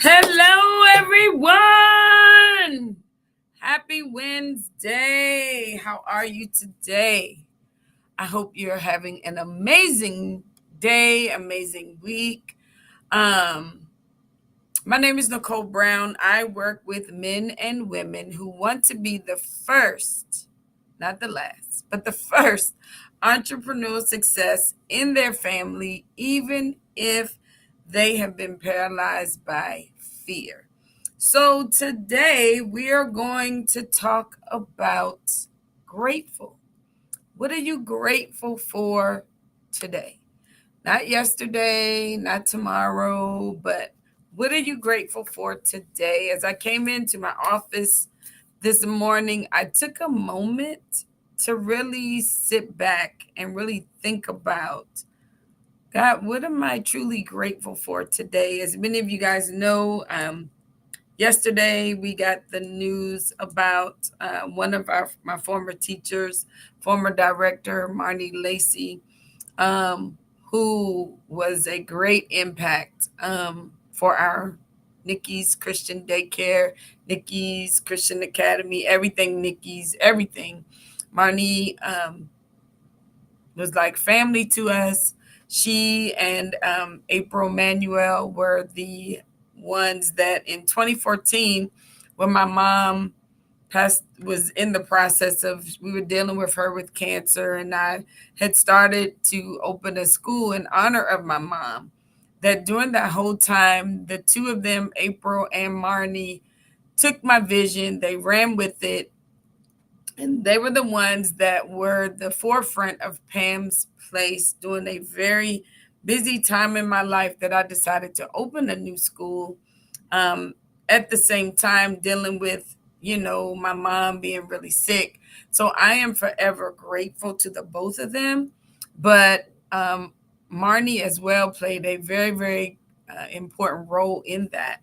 Hello, everyone. Happy Wednesday. How are you today? I hope you're having an amazing day, amazing week. Um, my name is Nicole Brown. I work with men and women who want to be the first, not the last, but the first entrepreneurial success in their family, even if they have been paralyzed by fear. So today we are going to talk about grateful. What are you grateful for today? Not yesterday, not tomorrow, but what are you grateful for today? As I came into my office this morning, I took a moment to really sit back and really think about God, what am I truly grateful for today? As many of you guys know, yesterday we got the news about one of my former teachers, former director, Marnie Lacey, who was a great impact for our Nikki's Christian Daycare, Nikki's Christian Academy, everything Nikki's, everything. Marnie was like family to us. She and April Manuel were the ones that in 2014, when my mom passed, was in the process of, we were dealing with her with cancer, and I had started to open a school in honor of my mom. That during that whole time, the two of them, April and Marnie, took my vision, they ran with it, and they were the ones that were the forefront of Pam's Place during a very busy time in my life that I decided to open a new school. Um, at the same time, dealing with, my mom being really sick. So I am forever grateful to the both of them. But Marnie as well played a very, very important role in that.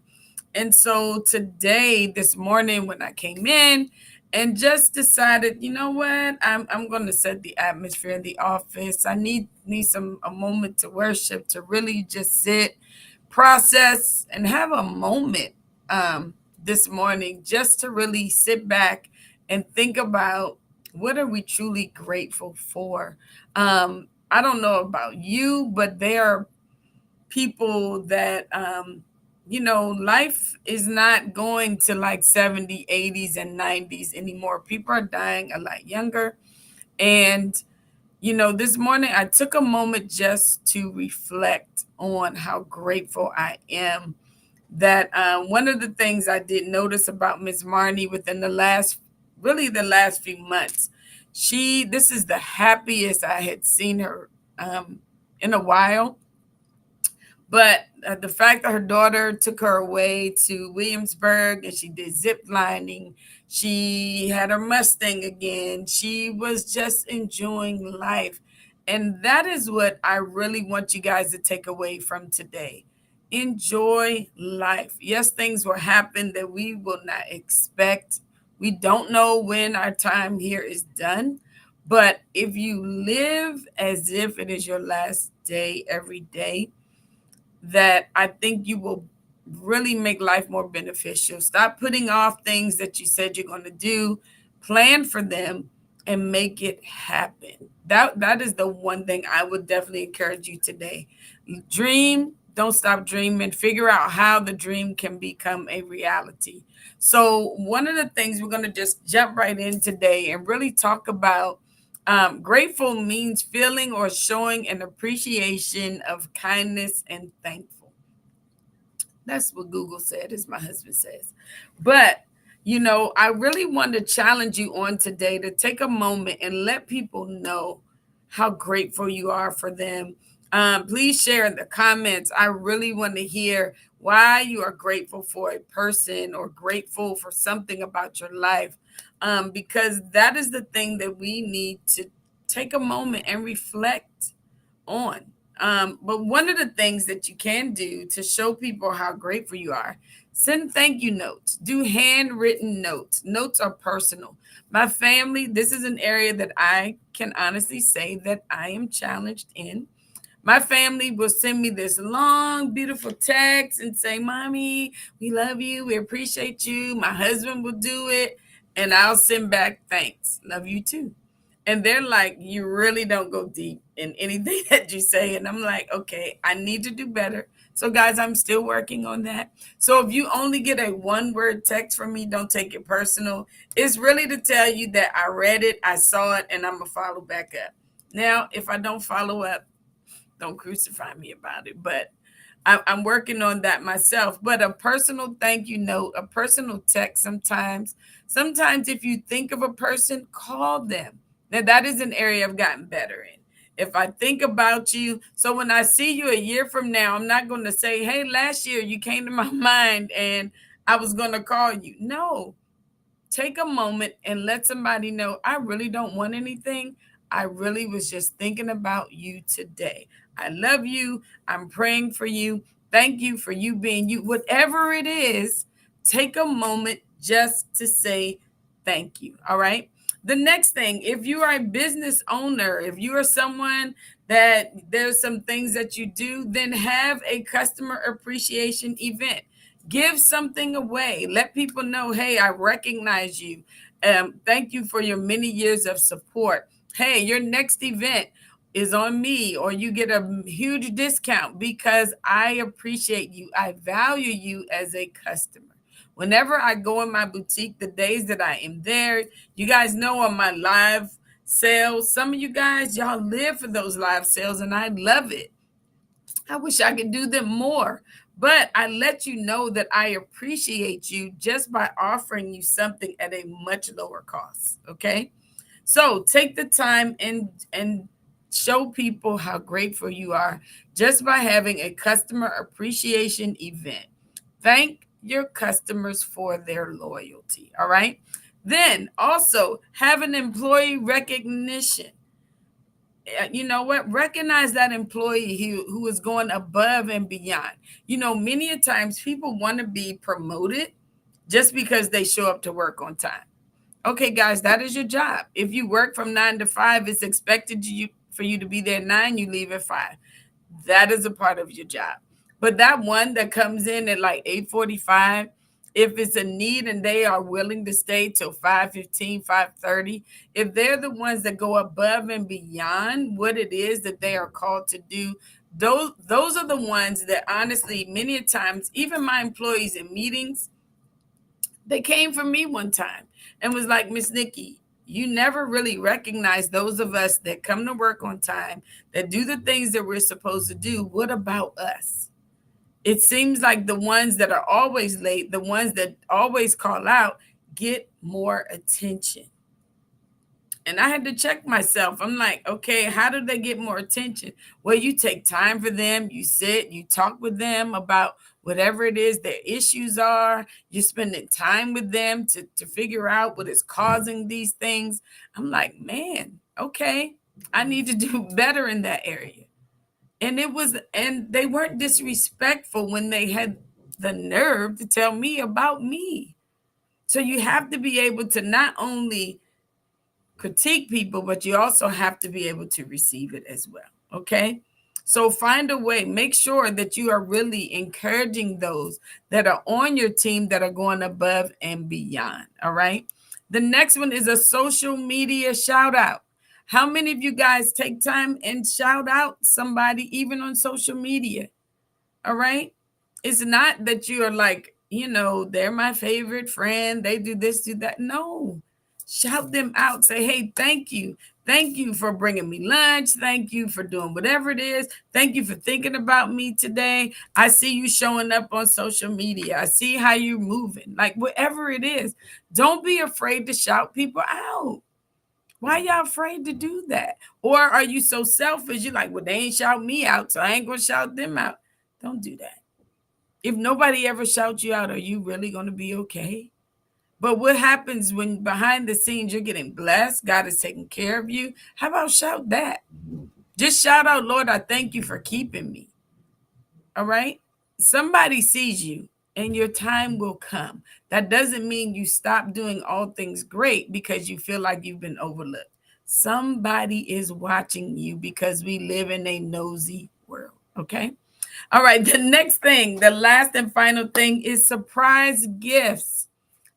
And so today, this morning, when I came in and just decided, you know what, I'm going to set the atmosphere in the office. I need some a moment to worship, to really just sit, process, and have a moment this morning, just to really sit back and think about what are we truly grateful for. I don't know about you, but there are people that life is not going to like 70, 80s, and 90s anymore. People are dying a lot younger. And this morning I took a moment just to reflect on how grateful I am that one of the things I did notice about Miss Marnie within the last few months, this is the happiest I had seen her in a while. But the fact that her daughter took her away to Williamsburg and she did zip lining, she had her Mustang again. She was just enjoying life. And that is what I really want you guys to take away from today. Enjoy life. Yes, things will happen that we will not expect. We don't know when our time here is done. But if you live as if it is your last day every day, that I think you will really make life more beneficial. Stop putting off things that you said you're going to do, plan for them, and make it happen. That is the one thing I would definitely encourage you today. Dream, don't stop dreaming. Figure out how the dream can become a reality. So one of the things we're going to just jump right in today and really talk about, grateful means feeling or showing an appreciation of kindness and thankful. That's what Google said, as my husband says. But, I really want to challenge you on today to take a moment and let people know how grateful you are for them. Please share in the comments. I really want to hear why you are grateful for a person or grateful for something about your life, because that is the thing that we need to take a moment and reflect on. But one of the things that you can do to show people how grateful you are, send thank you notes, do handwritten notes. Notes are personal. My family, this is an area that I can honestly say that I am challenged in. My family will send me this long, beautiful text and say, Mommy, we love you. We appreciate you. My husband will do it. And I'll send back, thanks. Love you too. And they're like, you really don't go deep in anything that you say. And I'm like, okay, I need to do better. So, guys, I'm still working on that. So, if you only get a one word text from me, don't take it personal. It's really to tell you that I read it, I saw it, and I'm going to follow back up. Now, if I don't follow up, don't crucify me about it. But I'm working on that myself. But a personal thank you note, a personal text sometimes if you think of a person, call them. Now, that is an area I've gotten better in. If I think about you, so when I see you a year from now, I'm not going to say, hey, last year you came to my mind and I was going to call you. No, take a moment and let somebody know, I really don't want anything. I really was just thinking about you today. I love you. I'm praying for you. Thank you for you being you. Whatever it is, take a moment just to say thank you. All right. The next thing, if you are a business owner, if you are someone that there's some things that you do, then have a customer appreciation event. Give something away. Let people know, hey, I recognize you. Thank you for your many years of support. Hey, your next event is on me, or you get a huge discount because I appreciate you. I value you as a customer. Whenever I go in my boutique, the days that I am there, you guys know on my live sales, some of you guys, y'all live for those live sales, and I love it. I wish I could do them more, but I let you know that I appreciate you just by offering you something at a much lower cost. Okay. So take the time and show people how grateful you are just by having a customer appreciation event. Thank your customers for their loyalty. All right. Then also have an employee recognition. You know what, recognize that employee who is going above and beyond. Many a times people want to be promoted just because they show up to work on time. Okay, guys, that is your job. If you work from 9 to 5, it's expected for you to be there 9, you leave at 5. That is a part of your job. But that one that comes in at like 8:45, if it's a need and they are willing to stay till 5:15, 5:30, if they're the ones that go above and beyond what it is that they are called to do, those are the ones that honestly, many times, even my employees in meetings, they came from me one time and was like, Miss Nikki, you never really recognize those of us that come to work on time, that do the things that we're supposed to do. What about us? It seems like the ones that are always late, the ones that always call out, get more attention. And I had to check myself. I'm like, okay, how do they get more attention? Well, you take time for them, you sit, you talk with them about whatever it is their issues are. You're spending time with them to figure out what is causing these things. I'm like, man, okay, I need to do better in that area. And they weren't disrespectful when they had the nerve to tell me about me. So you have to be able to not only critique people, but you also have to be able to receive it as well. Okay. So find a way, make sure that you are really encouraging those that are on your team that are going above and beyond. All right. The next one is a social media shout out. How many of you guys take time and shout out somebody, even on social media? All right. It's not that you are like, they're my favorite friend. They do this, do that. No, shout them out. Say, hey, thank you. Thank you for bringing me lunch. Thank you for doing whatever it is. Thank you for thinking about me today. I see you showing up on social media. I see how you're moving. Like whatever it is, don't be afraid to shout people out. Why y'all afraid to do that? Or are you so selfish? You're like, well, they ain't shout me out, so I ain't going to shout them out. Don't do that. If nobody ever shouts you out, are you really going to be okay? But what happens when behind the scenes you're getting blessed? God is taking care of you. How about shout that? Just shout out, Lord, I thank you for keeping me. All right? Somebody sees you and your time will come. That doesn't mean you stop doing all things great because you feel like you've been overlooked. Somebody is watching you because we live in a nosy world. Okay. All right. The next thing, the last and final thing is surprise gifts.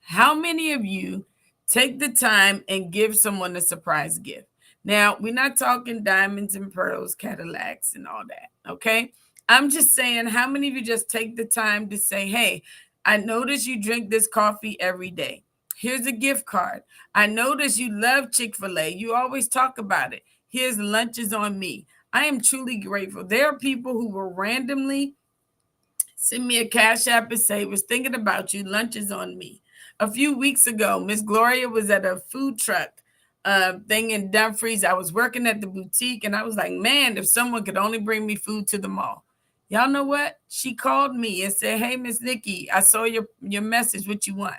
How many of you take the time and give someone a surprise gift? Now, we're not talking diamonds and pearls, Cadillacs, and all that. Okay. I'm just saying, how many of you just take the time to say, hey, I notice you drink this coffee every day. Here's a gift card. I notice you love Chick-fil-A. You always talk about it. Here's lunches on me. I am truly grateful. There are people who will randomly send me a cash app and say, was thinking about you. Lunch is on me. A few weeks ago, Miss Gloria was at a food truck thing in Dumfries. I was working at the boutique and I was like, man, if someone could only bring me food to the mall. Y'all know what? She called me and said, hey, Miss Nikki, I saw your message. What you want?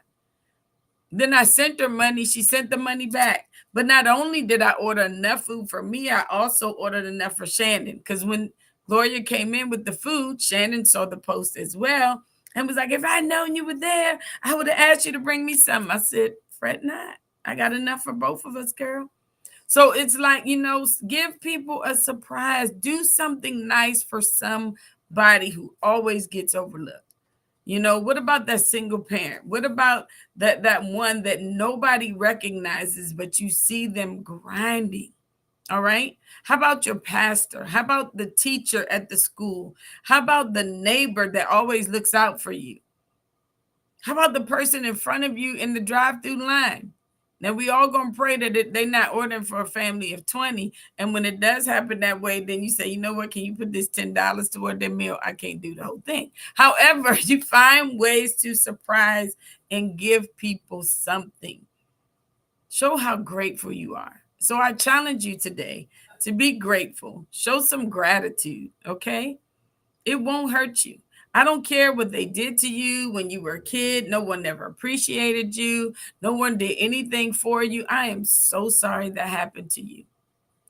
Then I sent her money. She sent the money back. But not only did I order enough food for me, I also ordered enough for Shannon. Because when Gloria came in with the food, Shannon saw the post as well and was like, if I'd known you were there, I would have asked you to bring me some. I said, fret not. I got enough for both of us, girl. So it's like, give people a surprise. Do something nice for somebody who always gets overlooked. What about that single parent? What about that one that nobody recognizes, but you see them grinding? All right. How about your pastor? How about the teacher at the school? How about the neighbor that always looks out for you? How about the person in front of you in the drive-through line? Now we all gonna pray that they're not ordering for a family of 20. And when it does happen that way, then you say, you know what, can you put this $10 toward their meal? I can't do the whole thing. However, you find ways to surprise and give people something. Show how grateful you are. So I challenge you today to be grateful. Show some gratitude, okay? It won't hurt you. I don't care what they did to you when you were a kid. No one ever appreciated you. No one did anything for you. I am so sorry that happened to you.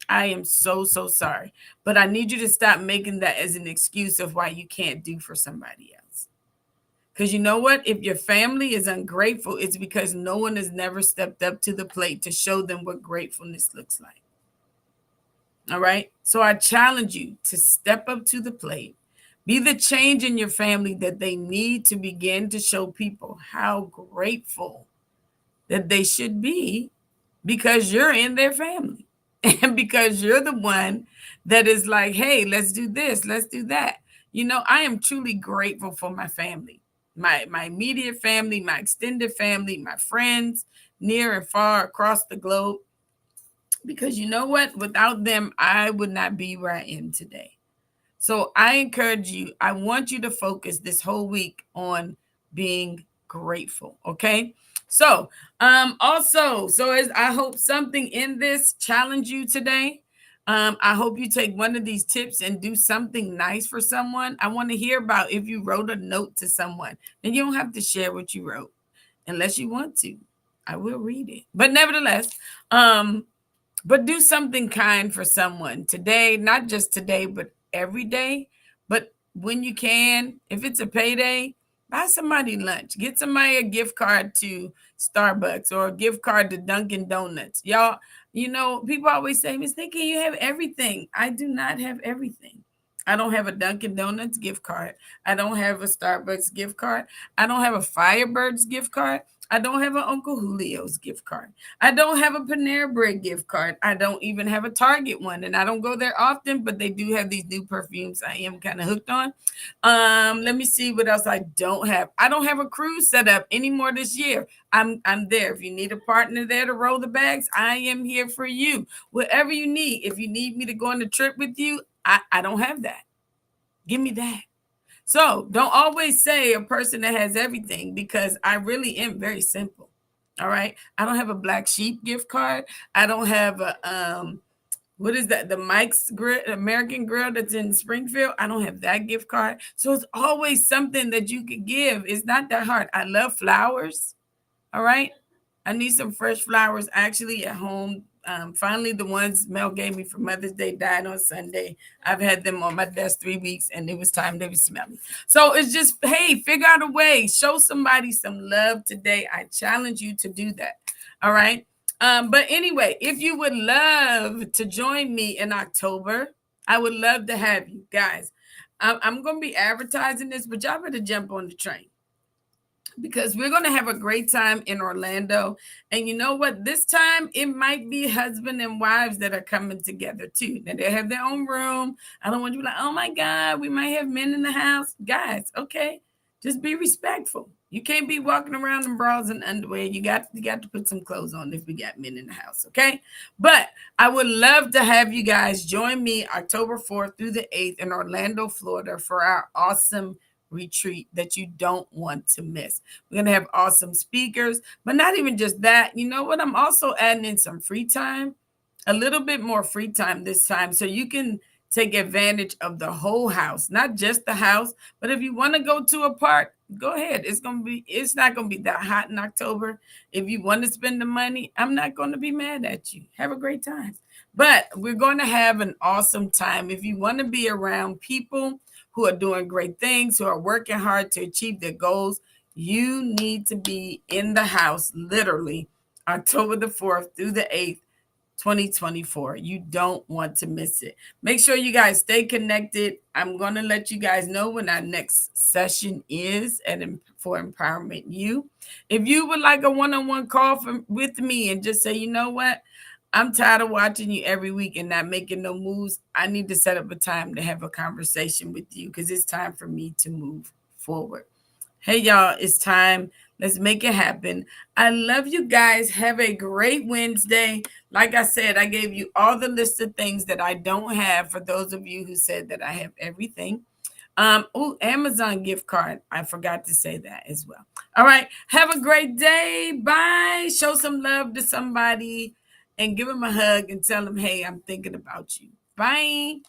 I am so, so sorry. But I need you to stop making that as an excuse of why you can't do for somebody else. Because you know what? If your family is ungrateful, it's because no one has never stepped up to the plate to show them what gratefulness looks like. All right. So I challenge you to step up to the plate. Be the change in your family that they need to begin to show people how grateful that they should be because you're in their family and because you're the one that is like, hey, let's do this, let's do that. I am truly grateful for my family, my immediate family, my extended family, my friends near and far across the globe. Because you know what? Without them, I would not be where I am today. So I encourage you, I want you to focus this whole week on being grateful. Okay. So as I hope something in this challenge you today. I hope you take one of these tips and do something nice for someone. I want to hear about if you wrote a note to someone. And you don't have to share what you wrote unless you want to. I will read it. But nevertheless, but do something kind for someone today, not just today, but every day. But when you can, if it's a payday, buy somebody lunch. Get somebody a gift card to Starbucks or a gift card to Dunkin' Donuts. Y'all, people always say, Miss Nikki, you have everything. I do not have everything. I don't have a Dunkin' Donuts gift card. I don't have a Starbucks gift card. I don't have a Firebirds gift card. I don't have an Uncle Julio's gift card. I don't have a Panera Bread gift card. I don't even have a Target one, and I don't go there often, but they do have these new perfumes I am kind of hooked on. Let me see what else I don't have. I don't have a cruise set up anymore this year. I'm there. If you need a partner there to roll the bags, I am here for you. Whatever you need. If you need me to go on a trip with you, I don't have that. Give me that. So don't always say a person that has everything, because I really am very simple. All right. I don't have a Black Sheep gift card. I don't have a what is that? The Mike's Grill, American Grill that's in Springfield. I don't have that gift card. So it's always something that you could give. It's not that hard. I love flowers. All right. I need some fresh flowers actually at home. Finally, the ones Mel gave me for Mother's Day died on Sunday. I've had them on my desk 3 weeks, and it was time they were smelly. So it's just, hey, figure out a way. Show somebody some love today. I challenge you to do that. All right. But anyway, if you would love to join me in October, I would love to have you guys. I'm going to be advertising this, but y'all better jump on the train because we're going to have a great time in Orlando. And you know what? This time it might be husband and wives that are coming together too. Now they have their own room. I don't want you to be like, oh my God, we might have men in the house. Guys, okay. Just be respectful. You can't be walking around in bras and underwear. You got to put some clothes on if we got men in the house, okay? But I would love to have you guys join me October 4th through the 8th in Orlando, Florida for our awesome retreat that you don't want to miss. We're going to have awesome speakers, but not even just that. You know what? I'm also adding in some free time, a little bit more free time this time, so you can take advantage of the whole house, not just the house, but if you want to go to a park, go ahead. It's not going to be that hot in October. If you want to spend the money, I'm not going to be mad at you. Have a great time. But we're going to have an awesome time. If you want to be around people who are doing great things, who are working hard to achieve their goals, you need to be in the house literally October the 4th through the 8th, 2024. You don't want to miss it. Make sure you guys stay connected. I'm going to let you guys know when our next session is for Empowerment You. If you would like a one-on-one call with me and just say, you know what? I'm tired of watching you every week and not making no moves. I need to set up a time to have a conversation with you because it's time for me to move forward. Hey, y'all, it's time. Let's make it happen. I love you guys. Have a great Wednesday. Like I said, I gave you all the list of things that I don't have for those of you who said that I have everything. Amazon gift card. I forgot to say that as well. All right. Have a great day. Bye. Show some love to somebody and give them a hug and tell them, hey, I'm thinking about you. Bye.